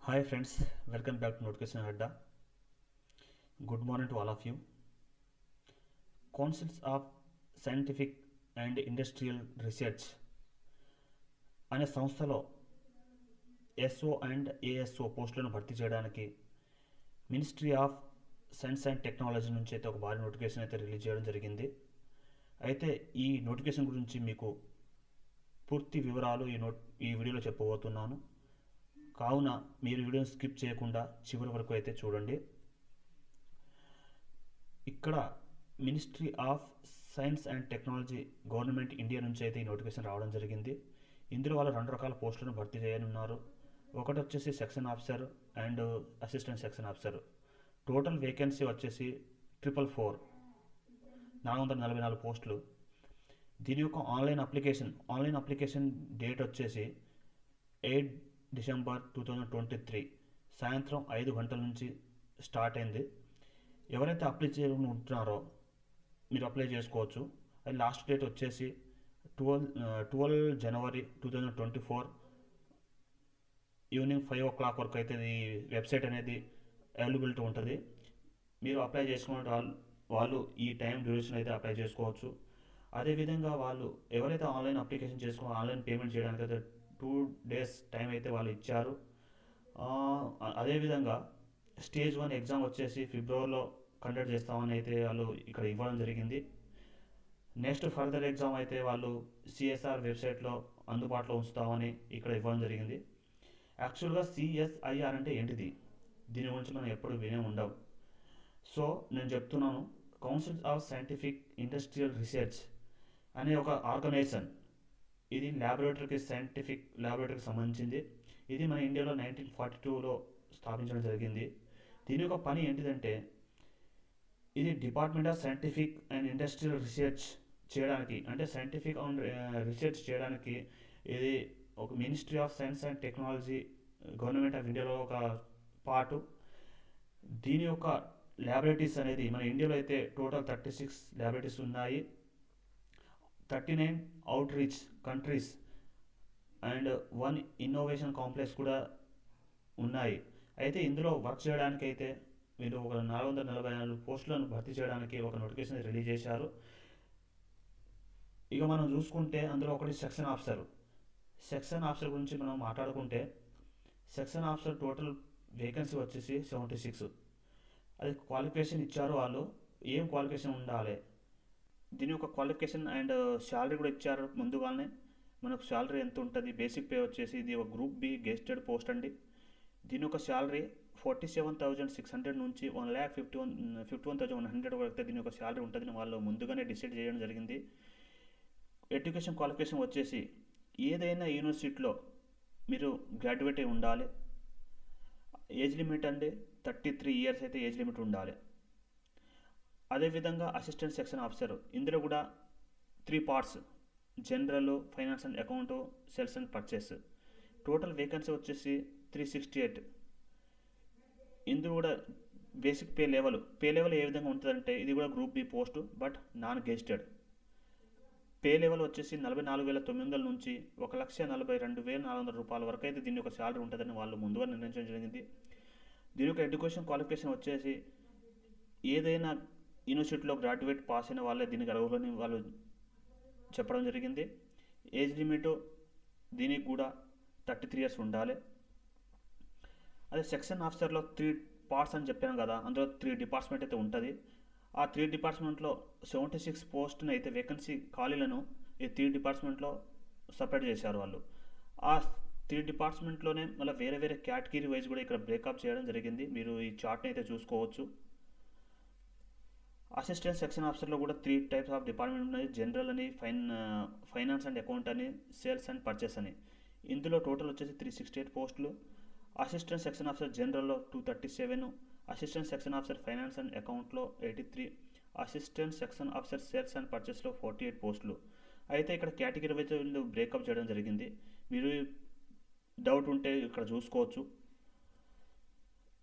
Hi friends, welcome back to Notification Adda. Good morning to all of you. Councils of Scientific and Industrial Research అనే సంస్థలో S O and ASO పోస్టులను భర్తీ చేయడానికి ministry of science and technology నుంచి అయితే ఒక భారీ నోటిఫికేషన్ అయితే రిలీజ్ చేయడం జరిగింది. అయితే ఈ నోటిఫికేషన్ గురించి మీకు పూర్తి వివరాలు ఈ వీడియోలో చెప్పబోతున్నాను. కావున మీరు వీడియోని స్కిప్ చేయకుండా చివరి వరకు అయితే చూడండి. ఇక్కడ ministry of science and technology government India నుంచి అయితే ఈ నోటిఫికేషన్ రావడం జరిగింది. ఇందులో వాళ్ళు 2 రకాల పోస్టులను భర్తీ చేయనున్నారు. ఒకటి వచ్చేసి section officer and assistant section officer. Total vacancy వచ్చేసి 444 పోస్టులు. దీని యొక్క ఆన్లైన్ అప్లికేషన్ డేట్ వచ్చేసి 8 డిసెంబర్ 2023 సాయంత్రం 5 గంటల నుంచి స్టార్ట్ అయింది. ఎవరైతే అప్లై ఉంటున్నారో మీరు అప్లై చేసుకోవచ్చు. అది లాస్ట్ డేట్ వచ్చేసి 12 జనవరి 2024 ఈవినింగ్ 5 o'clock వరకు అయితే ఈ వెబ్సైట్ అనేది అవైలబిలిటీ ఉంటుంది. మీరు అప్లై చేసుకున్న వాళ్ళు ఈ టైం డ్యూరేషన్ అయితే అప్లై చేసుకోవచ్చు. అదేవిధంగా వాళ్ళు ఎవరైతే ఆన్లైన్ అప్లికేషన్ చేసుకుని ఆన్లైన్ పేమెంట్ చేయడానికి అయితే 2 days టైం అయితే వాళ్ళు ఇచ్చారు. అదేవిధంగా స్టేజ్ 1 ఎగ్జామ్ వచ్చేసి ఫిబ్రవరిలో కండక్ట్ చేస్తామని అయితే వాళ్ళు ఇక్కడ ఇవ్వడం జరిగింది. నెక్స్ట్ ఫర్దర్ ఎగ్జామ్ అయితే వాళ్ళు సిఎస్ఆర్ వెబ్సైట్లో అందుబాటులో ఉంచుతామని ఇక్కడ ఇవ్వడం జరిగింది. యాక్చువల్గా సిఎస్ఐఆర్ అంటే ఏంటిది? దీని గురించి మనం ఎప్పుడు వినే ఉండవు. సో నేను చెప్తున్నాను, council of scientific industrial research అనే ఒక ఆర్గనైజేషన్. ఇది సైంటిఫిక్ ల్యాబొరేటరీకి సంబంధించింది. ఇది మన ఇండియాలో 1942లో స్థాపించడం జరిగింది. దీని యొక్క పని ఏంటిదంటే, ఇది department of scientific and industrial research చేయడానికి, అంటే సైంటిఫిక్ అండ్ రీసెర్చ్ చేయడానికి ఇది ఒక ministry of science and technology government of ఇండియాలో ఒక పార్టు. దీని యొక్క ల్యాబొరేటరీస్ అనేది మన ఇండియాలో అయితే టోటల్ 36 ల్యాబొరేటరీస్ ఉన్నాయి. 39 out reach countries and 1 innovation complex కూడా ఉన్నాయి. అయితే ఇందులో వర్క్ చేయడానికి అయితే మీరు ఒక 444 పోస్టులను భర్తీ చేయడానికి ఒక నోటిఫికేషన్ రిలీజ్ చేశారు. ఇక మనం చూసుకుంటే అందులో ఒకటి సెక్షన్ ఆఫీసర్ గురించి మనం మాట్లాడుకుంటే, సెక్షన్ ఆఫీసర్ టోటల్ వేకెన్సీ వచ్చేసి 76. అది క్వాలిఫికేషన్ ఇచ్చారు వాళ్ళు, ఏం క్వాలిఫికేషన్ ఉండాలి, దీని యొక్క క్వాలిఫికేషన్ అండ్ శాలరీ కూడా ఇచ్చారు ముందుగానే. మనకు శాలరీ ఎంత ఉంటుంది, బేసిక్ పే వచ్చేసి ఇది ఒక గ్రూప్ బి గెస్టెడ్ పోస్ట్ అండి. దీని యొక్క శాలరీ 47,600 నుంచి 1,51,100 వరకు దీని యొక్క శాలరీ ఉంటుందని వాళ్ళు ముందుగానే డిసైడ్ చేయడం జరిగింది. ఎడ్యుకేషన్ క్వాలిఫికేషన్ వచ్చేసి ఏదైనా యూనివర్సిటీలో మీరు గ్రాడ్యుయేట్ అయి ఉండాలి. ఏజ్ లిమిట్ అండి 33 years అయితే ఏజ్ లిమిట్ ఉండాలి. అదేవిధంగా అసిస్టెంట్ సెక్షన్ ఆఫీసర్, ఇందులో కూడా 3 parts: general, finance and account, sales and purchase. Total vacancy వచ్చేసి 368. ఇందులో కూడా బేసిక్ పే లెవెల్ ఏ విధంగా ఉంటుందంటే, ఇది కూడా group B post but non gazetted. Pay level వచ్చేసి 44,900 నుంచి 1,42,400 రూపాయల వరకు అయితే దీని యొక్క శాలరీ ఉంటుందని వాళ్ళు ముందుగా నిర్ణయించడం జరిగింది. దీని యొక్క ఎడ్యుకేషన్ క్వాలిఫికేషన్ వచ్చేసి ఏదైనా యూనివర్సిటీలో గ్రాడ్యుయేట్ పాస్ అయిన వాళ్ళే దీనికి అర్హులని వాళ్ళు చెప్పడం జరిగింది. ఏజ్ లిమిట్ దీనికి కూడా 33 years ఉండాలి. అదే సెక్షన్ ఆఫీసర్లో 3 parts అని చెప్పాను కదా, అందులో 3 డిపార్ట్మెంట్ అయితే ఉంటుంది. ఆ 3 డిపార్ట్మెంట్లో 76 పోస్టుని అయితే వేకెన్సీ ఖాళీలను ఈ 3 డిపార్ట్మెంట్లో సపరేట్ చేశారు వాళ్ళు. ఆ 3 డిపార్ట్మెంట్లోనే మళ్ళీ వేరే కేటగిరీ వైజ్ కూడా ఇక్కడ బ్రేకప్ చేయడం జరిగింది. మీరు ఈ చార్ట్ని అయితే చూసుకోవచ్చు. అసిస్టెంట్ సెక్షన్ ఆఫీసర్లో కూడా 3 types ఆఫ్ డిపార్ట్మెంట్ ఉన్నాయి: జనరల్ అని, ఫైనాన్స్ అండ్ అకౌంట్ అని, సేల్స్ అండ్ పర్చేస్ అని. ఇందులో టోటల్ వచ్చేసి 368 పోస్టులు. అసిస్టెంట్ సెక్షన్ ఆఫీసర్ జనరల్లో 237, assistant section officer finance and అకౌంట్లో 83, assistant section officer sales and పర్చేస్లో 48 పోస్టులు. అయితే ఇక్కడ కేటగిరీ వైజ్ బ్రేకప్ చేయడం జరిగింది. మీరు డౌట్ ఉంటే ఇక్కడ చూసుకోవచ్చు.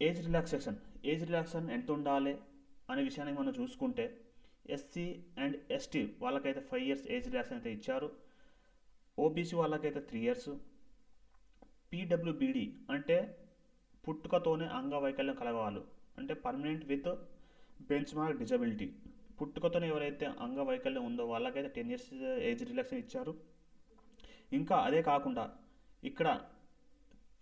ఏజ్ రిలాక్సేషన్ ఎంత ఉండాలి అనే విషయానికి మనం చూసుకుంటే, ఎస్సీ అండ్ ఎస్టీ వాళ్ళకైతే 5 years ఏజ్ రిలాక్సేషన్ అయితే ఇచ్చారు. ఓబీసీ వాళ్ళకైతే 3 years. పీడబ్ల్యూబీడీ అంటే పుట్టుకతోనే అంగవైకల్యం కలగవాళ్ళు, అంటే permanent with bench mark disability. పుట్టుకతోనే ఎవరైతే అంగవైకల్యం ఉందో వాళ్ళకైతే 10 years ఏజ్ రిలాక్సేషన్ ఇచ్చారు. ఇంకా అదే కాకుండా ఇక్కడ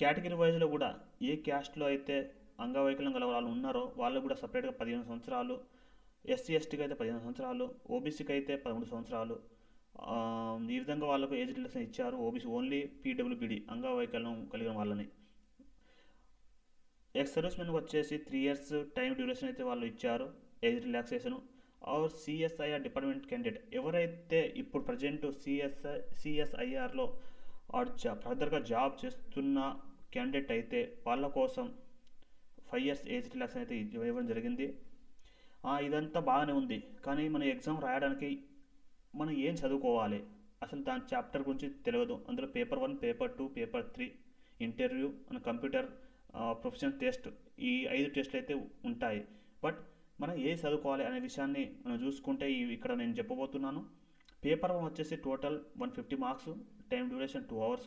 కేటగిరీ వైజ్లో కూడా ఏ క్యాస్ట్లో అయితే అంగవైకల్యం గల వాళ్ళు ఉన్నారో వాళ్ళకు కూడా సపరేట్గా 15 సంవత్సరాలు, ఎస్సీ ఎస్టీకి అయితే 15 సంవత్సరాలు, ఓబీసీకి అయితే 13 సంవత్సరాలు, ఈ విధంగా వాళ్ళకు ఏజ్ రిలాక్సేషన్ ఇచ్చారు. ఓబీసీ ఓన్లీ పీడబ్ల్యూబీడీ అంగవైకల్యం కలిగిన వాళ్ళని. ఎక్స్ సర్వీస్ మెన్కి వచ్చేసి 3 years టైం డ్యూరేషన్ అయితే వాళ్ళు ఇచ్చారు age relaxation. Or CSIR department candidate ఎవరైతే ఇప్పుడు ప్రజెంట్ సిఎస్ఐఆర్లో ఫర్దర్గా జాబ్ చేస్తున్న క్యాండిడేట్ అయితే వాళ్ళ కోసం 5 years ఏజ్ రిలాక్సేషన్ అయితే ఇవ్వడం జరిగింది. ఇదంతా బాగానే ఉంది, కానీ మన ఎగ్జామ్ రాయడానికి మనం ఏం చదువుకోవాలి, అసలు దాని చాప్టర్ గురించి తెలియదు. అందులో paper 1, paper 2, paper 3, interview and computer professional test, ఈ 5 టెస్ట్లు అయితే ఉంటాయి. బట్ మనం ఏ చదువుకోవాలి అనే విషయాన్ని మనం చూసుకుంటే ఇక్కడ నేను చెప్పబోతున్నాను. పేపర్ 1 వచ్చేసి total 150 marks, time duration 2 hours.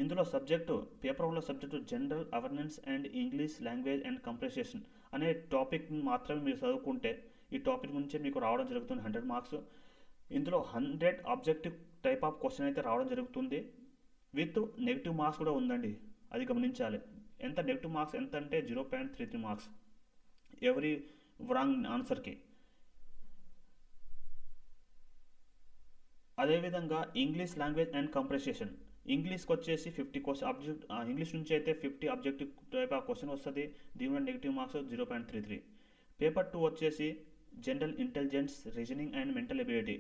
ఇందులో సబ్జెక్టు పేపర్ 1లో subject general awareness and English language and comprehension అనే టాపిక్ మాత్రమే మీరు చదువుకుంటే ఈ టాపిక్ నుంచే మీకు రావడం జరుగుతుంది 100 మార్క్స్. ఇందులో 100 ఆబ్జెక్టివ్ టైప్ ఆఫ్ క్వశ్చన్ అయితే రావడం జరుగుతుంది. విత్ నెగిటివ్ మార్క్స్ కూడా ఉందండి, అది గమనించాలి. ఎంత నెగిటివ్ మార్క్స్ ఎంత అంటే 0.33 మార్క్స్ ఎవరీ రాంగ్ ఆన్సర్కి. అదేవిధంగా ఇంగ్లీష్ లాంగ్వేజ్ అండ్ కంప్రెసేషన్, ఇంగ్లీష్కి వచ్చేసి 50 క్వశ్చన్ ఇంగ్లీష్ నుంచి అయితే 50 ఆబ్జెక్టివ్ టైప్ ఆఫ్ క్వశ్చన్ వస్తుంది, దీని నెగిటివ్ మార్క్స్ 0.33. పేపర్ 2 వచ్చేసి general intelligence, reasoning and mental ability,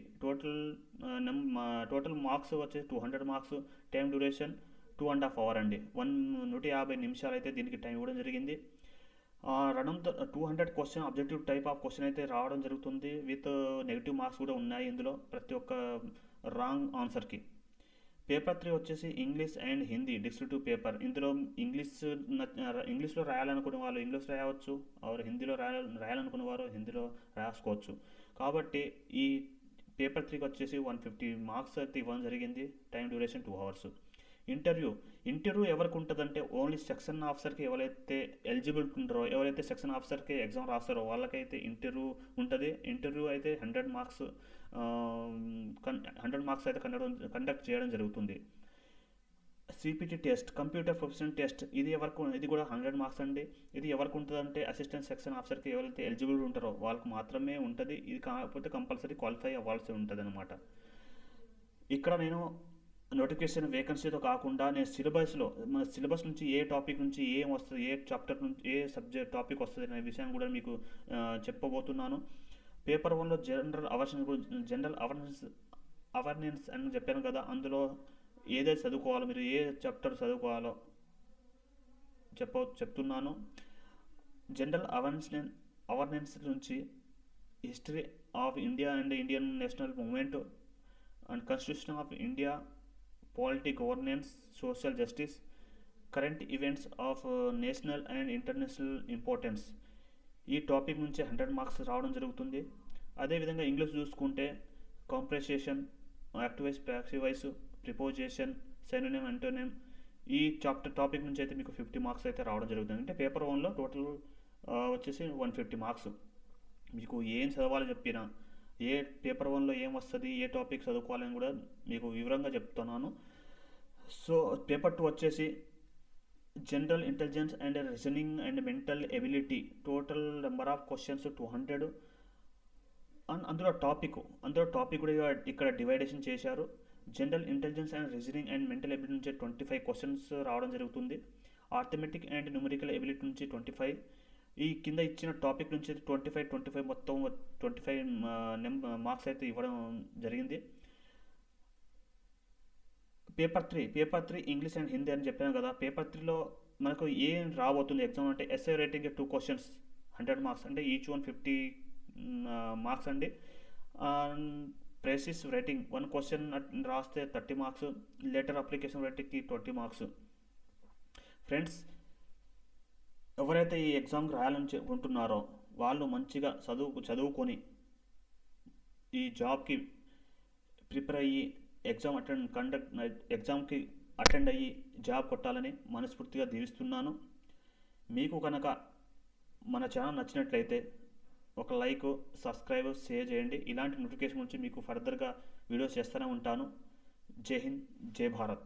total marks వచ్చేసి 200 మార్క్స్, టైం డ్యూరేషన్ 2.5 hours అండి. 150 నిమిషాలు అయితే దీనికి టైం ఇవ్వడం జరిగింది. 200 question objective type of question అయితే రావడం జరుగుతుంది. విత్ నెగిటివ్ మార్క్స్ కూడా ఉన్నాయి ఇందులో ప్రతి ఒక్క రాంగ్ ఆన్సర్కి. పేపర్ 3 వచ్చేసి English and Hindi descriptive paper. ఇందులో ఇంగ్లీష్లో రాయాలనుకునే వాళ్ళు ఇంగ్లీష్ రాయవచ్చు, ఆర్ హిందీలో రాయాలనుకునే వారు హిందీలో రాసుకోవచ్చు. కాబట్టి ఈ పేపర్ 3కి వచ్చేసి 150 మార్క్స్ అయితే ఇవ్వడం జరిగింది, టైం డ్యూరేషన్ 2 hours. ఇంటర్వ్యూ ఎవరికి ఉంటుందంటే ఓన్లీ సెక్షన్ ఆఫీసర్కి ఎవరైతే ఎలిజిబుల్ ఉంటారో, ఎవరైతే సెక్షన్ ఆఫీసర్కి ఎగ్జామ్ రాస్తారో వాళ్ళకైతే ఇంటర్వ్యూ ఉంటుంది. ఇంటర్వ్యూ అయితే 100 మార్క్స్ అయితే కండక్ట్ చేయడం జరుగుతుంది. CPT test, computer professional test, ఇది కూడా 100 మార్క్స్ అండి. ఇది ఎవరికి ఉంటుందంటే అసిస్టెంట్ సెక్షన్ ఆఫీసర్కి ఎవరైతే ఎలిజిబుల్ ఉంటారో వాళ్ళకి మాత్రమే ఉంటుంది. ఇది కాకపోతే కంపల్సరీ క్వాలిఫై అవ్వాల్సి ఉంటుంది అనమాట. ఇక్కడ నేను నోటిఫికేషన్ వేకెన్సీతో కాకుండా నేను మన సిలబస్ నుంచి ఏ టాపిక్ నుంచి ఏం వస్తుంది, ఏ చాప్టర్ నుంచి ఏ సబ్జెక్ట్ టాపిక్ వస్తుంది అనే విషయాన్ని కూడా మీకు చెప్పబోతున్నాను. పేపర్ 1లో జనరల్ అవేర్నెస్ అని చెప్పాను కదా, అందులో ఏదైతే చదువుకోవాలో, మీరు ఏ చాప్టర్ చదువుకోవాలో చెప్తున్నాను. జనరల్ అవేర్నెస్ నుంచి history of India and Indian national movement and constitution of India, polity, governance, social justice, current events of national and international importance, ఈ టాపిక్ నుంచి 100 మార్క్స్ రావడం జరుగుతుంది. అదేవిధంగా ఇంగ్లీష్ చూసుకుంటే comprehension, active voice, passive voice, preposition, synonym, antonym, ఈ topic నుంచి అయితే మీకు 50 మార్క్స్ అయితే రావడం జరుగుతుంది. అంటే పేపర్ 1లో టోటల్ వచ్చేసి 150 మార్క్స్. మీకు ఏం చదవాలో చెప్పినా, ఏ పేపర్ 1లో ఏం వస్తుంది, ఏ టాపిక్ చదువుకోవాలని కూడా మీకు వివరంగా చెప్తున్నాను. సో పేపర్ 2 వచ్చేసి general intelligence and reasoning and mental ability, total number of questions 200. And అందులో టాపిక్ కూడా ఇక్కడ డివైడేషన్ చేశారు. General intelligence and reasoning and mental ability నుంచి 25 క్వశ్చన్స్ రావడం జరుగుతుంది. ఆర్థమెటిక్ అండ్ న్యూమరికల్ ఎబిలిటీ నుంచి 25. ఈ కింద ఇచ్చిన టాపిక్ నుంచి 25 మొత్తం 25 మార్క్స్ అయితే ఇవ్వడం జరిగింది. పేపర్ 3 ఇంగ్లీష్ అండ్ హిందీ అని చెప్పాను కదా. పేపర్ 3లో మనకు ఏం రాబోతుంది ఎగ్జామ్ అంటే ఎస్ఐ రైటింగ్ 2 questions 100 మార్క్స్, అంటే ఈచ్ 150 మార్క్స్ అండి. ప్రెసిస్ రైటింగ్ 1 question రాస్తే 30 మార్క్స్, లెటర్ అప్లికేషన్ రైటింగ్కి 20 మార్క్స్. ఫ్రెండ్స్, ఎవరైతే ఈ ఎగ్జామ్కి రాయాలని ఉంటున్నారో వాళ్ళు మంచిగా చదువుకొని ఈ జాబ్కి ప్రిపేర్ అయ్యి ఎగ్జామ్కి అటెండ్ అయ్యి జాబ్ కొట్టాలని మనస్ఫూర్తిగా దీవిస్తున్నాను. మీకు కనుక మన ఛానల్ నచ్చినట్లయితే ఒక లైక్, సబ్స్క్రైబ్, షేర్ చేయండి. ఇలాంటి నోటిఫికేషన్ గురించి మీకు ఫర్దర్గా వీడియోస్ చేస్తూనే ఉంటాను. జై హింద్, జై భారత్.